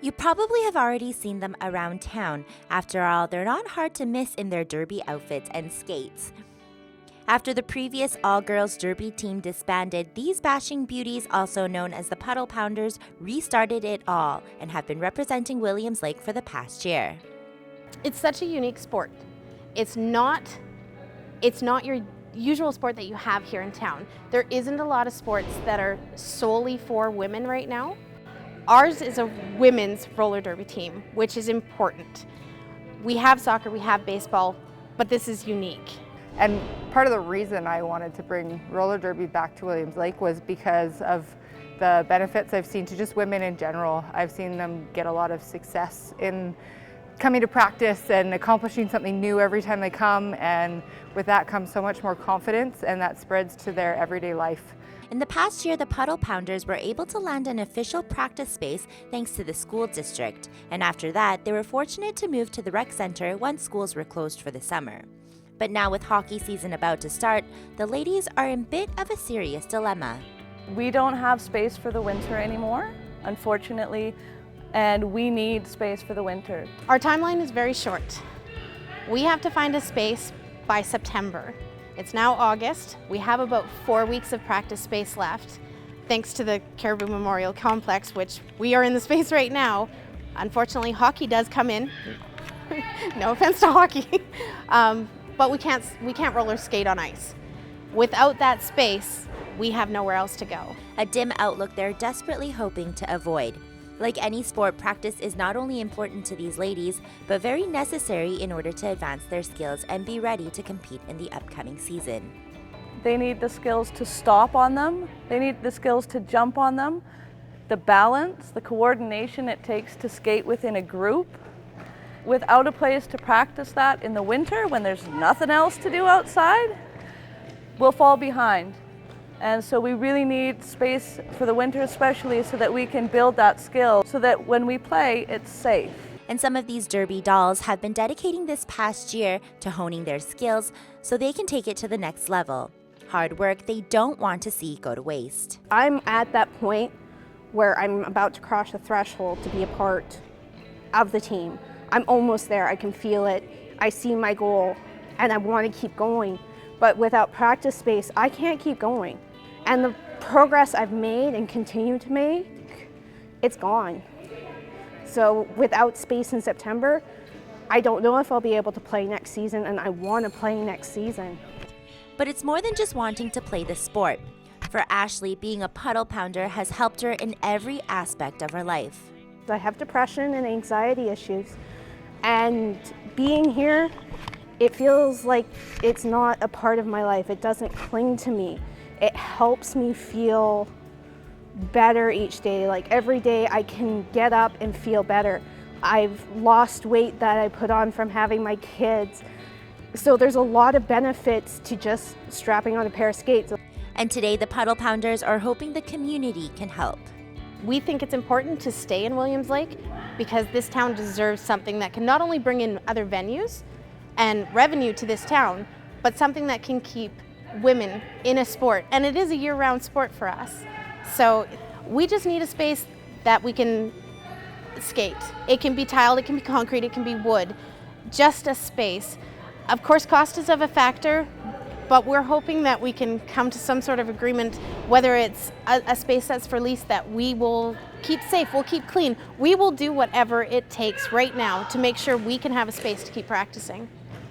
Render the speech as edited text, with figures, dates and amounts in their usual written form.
You probably have already seen them around town. After all, they're not hard to miss in their derby outfits and skates. After the previous all-girls derby team disbanded, these bashing beauties, also known as the Puddle Pounders, restarted it all and have been representing Williams Lake for the past year. It's such a unique sport. It's not your usual sport that you have here in town. There isn't a lot of sports that are solely for women right now. Ours is a women's roller derby team, which is important. We have soccer, we have baseball, but this is unique. And part of the reason I wanted to bring roller derby back to Williams Lake was because of the benefits I've seen to just women in general. I've seen them get a lot of success in coming to practice and accomplishing something new every time they come, and with that comes so much more confidence, and that spreads to their everyday life. In the past year, the Puddle Pounders were able to land an official practice space thanks to the school district, and after that, they were fortunate to move to the rec center once schools were closed for the summer. But now with hockey season about to start, the ladies are in a bit of a serious dilemma. We don't have space for the winter anymore, unfortunately, and we need space for the winter. Our timeline is very short. We have to find a space by September. It's now August. We have about 4 weeks of practice space left, thanks to the Caribou Memorial Complex, which we are in the space right now. Unfortunately, hockey does come in. No offense to hockey. But we can't roller skate on ice. Without that space, we have nowhere else to go. A dim outlook they're desperately hoping to avoid. Like any sport, practice is not only important to these ladies, but very necessary in order to advance their skills and be ready to compete in the upcoming season. They need the skills to stop on them. They need the skills to jump on them. The balance, the coordination it takes to skate within a group. Without a place to practice that in the winter, when there's nothing else to do outside, we'll fall behind. And so we really need space for the winter especially, so that we can build that skill so that when we play, it's safe. And some of these derby dolls have been dedicating this past year to honing their skills so they can take it to the next level. Hard work they don't want to see go to waste. I'm at that point where I'm about to cross the threshold to be a part of the team. I'm almost there, I can feel it. I see my goal and I want to keep going. But without practice space, I can't keep going. And the progress I've made and continue to make, it's gone. So without space in September, I don't know if I'll be able to play next season, and I want to play next season. But it's more than just wanting to play the sport. For Ashley, being a puddle pounder has helped her in every aspect of her life. I have depression and anxiety issues, and being here, it feels like it's not a part of my life. It doesn't cling to me. It helps me feel better each day. Like every day I can get up and feel better. I've lost weight that I put on from having my kids. So there's a lot of benefits to just strapping on a pair of skates. And today the Puddle Pounders are hoping the community can help. We think it's important to stay in Williams Lake because this town deserves something that can not only bring in other venues and revenue to this town, but something that can keep women in a sport. And it is a year-round sport for us. So we just need a space that we can skate. It can be tiled, it can be concrete, it can be wood. Just a space. Of course, cost is of a factor, but we're hoping that we can come to some sort of agreement, whether it's a space that's for lease that we will keep safe, we'll keep clean. We will do whatever it takes right now to make sure we can have a space to keep practicing.